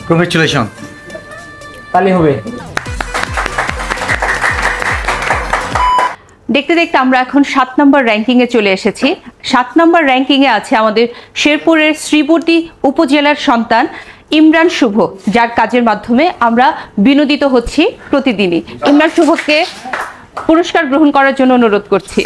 Congratulation. তাহলে হবে। দেখতে দেখতে আমরা এখন 7 নম্বর র্যাঙ্কিংয়ে চলে এসেছি। 7 নম্বর র্যাঙ্কিংয়ে আছে আমাদের শেরপুরের শ্রীবর্দী উপজেলার সন্তান ইমরান শুভ, যার কাজের মাধ্যমে আমরা বিনোদিত হচ্ছি প্রতিদিনই। ইমরান শুভকে পুরস্কার গ্রহণ করার জন্য অনুরোধ করছি।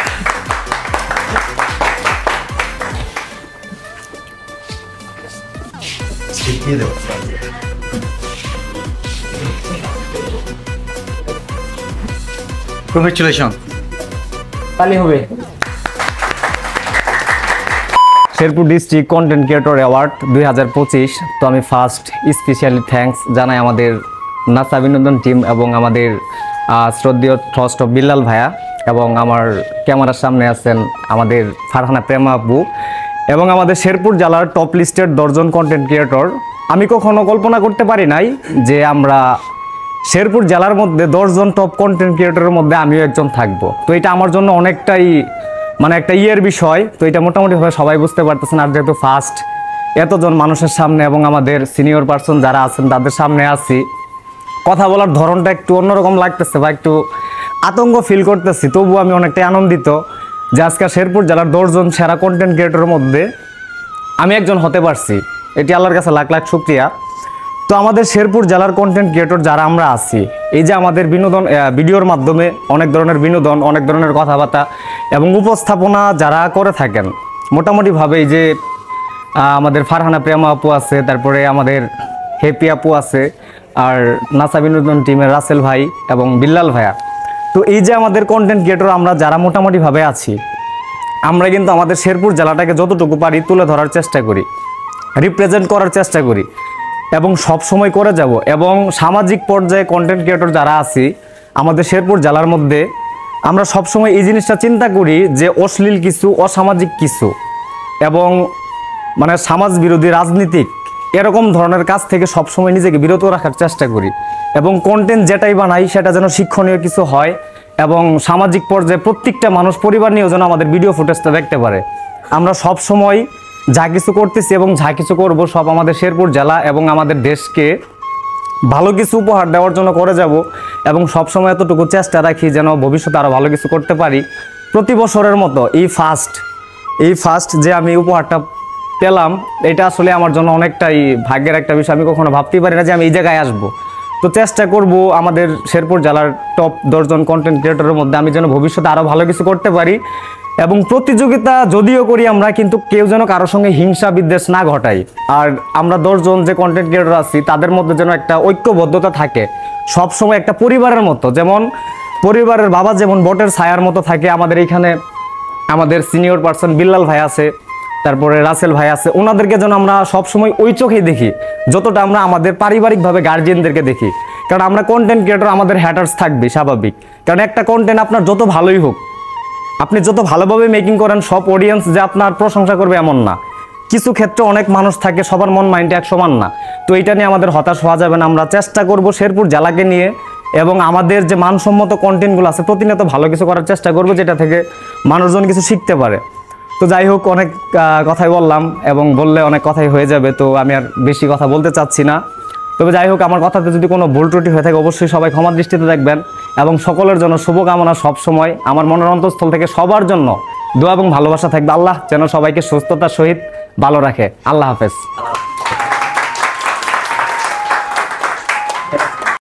কংগ্রেচুলেশন। তাহলে হবে। Sherpur district content creator award 2025। তো আমি ফার্স্ট স্পেশালি থ্যাঙ্কস জানাই আমাদের নাসা বিনোদন টিম এবং আমাদের শ্রদ্ধেয় ট্রাস্ট অফ বিল্লাল ভাইয়া, এবং আমার ক্যামেরার সামনে আছেন আমাদের ফারহানা প্রেমা আপু, এবং আমাদের শেরপুর জেলার টপ লিস্টেড 10 জন কন্টেন্ট ক্রিয়েটর। আমি কখনো কল্পনা করতে পারি নাই যে আমরা শেরপুর জেলার মধ্যে 10 জন টপ কন্টেন্ট ক্রিয়েটরের মধ্যে আমিও একজন থাকবো। তো এটা আমার জন্য অনেকটাই মানে একটা ইয়ের বিষয়। তো এটা মোটামুটিভাবে সবাই বুঝতে পারতেছেন। আর যেহেতু ফার্স্ট এতজন মানুষের সামনে এবং আমাদের সিনিয়র পার্সন যারা আছেন তাদের সামনে আছি, কথা বলার ধরনটা একটু অন্যরকম লাগতেছে বা একটু আতঙ্ক ফিল করতেছি। তবুও আমি অনেকটাই আনন্দিত যে আজকে শেরপুর জেলার 10 জন সেরা কন্টেন্ট ক্রিয়েটরের মধ্যে আমি একজন হতে পারছি। এটি আল্লাহর কাছে লাখ লাখ শুকরিয়া। তো আমাদের শেরপুর জেলার কন্টেন্ট ক্রিয়েটর যারা আমরা আছি, এই যে আমাদের বিনোদন ভিডিওর মাধ্যমে অনেক ধরনের বিনোদন, অনেক ধরনের কথাবার্তা এবং উপস্থাপনা যারা করে থাকেন, মোটামুটিভাবে এই যে আমাদের ফারহানা প্রেমা আপু আছে, তারপরে আমাদের হ্যাপি আপু আছে, আর নাসা বিনোদন টিমের রাসেল ভাই এবং বিল্লাল ভাইয়া। তো এই যে আমাদের কন্টেন্ট ক্রিয়েটর আমরা যারা মোটামুটিভাবে আছি, আমরা কিন্তু আমাদের শেরপুর জেলাটাকে যতটুকু পারি তুলে ধরার চেষ্টা করি, রিপ্রেজেন্ট করার চেষ্টা করি এবং সব সময় করে যাব। এবং সামাজিক পর্যায়ে কন্টেন্ট ক্রিয়েটর যারা আছি আমাদের শেরপুর জেলার মধ্যে, আমরা সব সময় এই জিনিসটা চিন্তা করি যে অশ্লীল কিছু, অসামাজিক কিছু এবং মানে সমাজ বিরোধী রাজনীতিক এরকম ধরনের কাজ থেকে সবসময় নিজেকে বিরত রাখার চেষ্টা করি, এবং কন্টেন্ট যেটাই বানাই সেটা যেন শিক্ষণীয় কিছু হয় এবং সামাজিক পর্যায়ে প্রত্যেকটা মানুষ পরিবার নিয়েও যেন আমাদের ভিডিও ফুটেজটা দেখতে পারে। আমরা সব সময় যা কিছু করতেছি এবং যা কিছু করব সব আমাদের শেরপুর জেলা এবং আমাদের দেশকে ভালো কিছু উপহার দেওয়ার জন্য করে যাব, এবং সবসময় এতটুকু চেষ্টা রাখি যেন ভবিষ্যতে আরও ভালো কিছু করতে পারি। প্রতি বছরের মতো এই ফার্স্ট যে আমি উপহারটা পেলাম, এটা আসলে আমার জন্য অনেকটাই ভাগ্যের একটা বিষয়। আমি কখনো ভাবতেই পারি না যে আমি এই জায়গায় আসবো। তো চেষ্টা করব আমাদের শেরপুর জেলার টপ 10 জন কন্টেন্ট ক্রিয়েটরের মধ্যে আমি যেন ভবিষ্যতে আরও ভালো কিছু করতে পারি, এবং প্রতিযোগিতা যদিও করি আমরা, কিন্তু কেউ যেন কারোর সঙ্গে হিংসা বিদ্বেষ না ঘটাই। আর আমরা 10 জন যে কন্টেন্ট ক্রিয়েটর আছি তাদের মধ্যে যেন একটা ঐক্যবদ্ধতা থাকে, সবসময় একটা পরিবারের মতো, যেমন পরিবারের বাবা যেমন বটের ছায়ার মতো থাকে। আমাদের এইখানে আমাদের সিনিয়র পার্সন বিল্লাল ভাই আছে, তারপরে রাসেল ভাই আছে, ওনাদেরকে যেন আমরা সবসময় ওই চোখেই দেখি যতটা আমরা আমাদের পারিবারিকভাবে গার্জিয়ানদেরকে দেখি। কারণ আমরা কন্টেন্ট ক্রিয়েটর, আমাদের হ্যাটার্স থাকবে স্বাভাবিক। কারণ একটা কন্টেন্ট আপনার যত ভালোই হোক, আপনি যত ভালোভাবে মেকিং করেন, সব অডিয়েন্স যে আপনার প্রশংসা করবে এমন না। কিছু ক্ষেত্রে অনেক মানুষ থাকে, সবার মন মাইন্ড এক সমান না। তো এটা নিয়ে আমাদের হতাশ হওয়া যাবে না। আমরা চেষ্টা করব শেরপুর জেলাকে নিয়ে এবং আমাদের যে মানসম্মত কন্টেন্টগুলো আছে প্রতিনিয়ত ভালো কিছু করার চেষ্টা করব, যেটা থেকে মানুষজন কিছু শিখতে পারে। তো যাই হোক, অনেক কথাই বললাম এবং বললে অনেক কথাই হয়ে যাবে, তো আমি আর বেশি কথা বলতে চাচ্ছি না। তবে যাই হোক, আমার কথাতে যদি কোনো ভুল ত্রুটি হয়ে থাকে অবশ্যই সবাই ক্ষমার দৃষ্টিতে দেখবেন, এবং সকলের জন্য শুভকামনা সবসময় আমার মনের অন্তঃস্থল থেকে সবার জন্য দোয়া এবং ভালোবাসা থাকবে। আল্লাহ যেন সবাইকে সুস্থতার সহিত ভালো রাখে। আল্লাহ হাফেজ।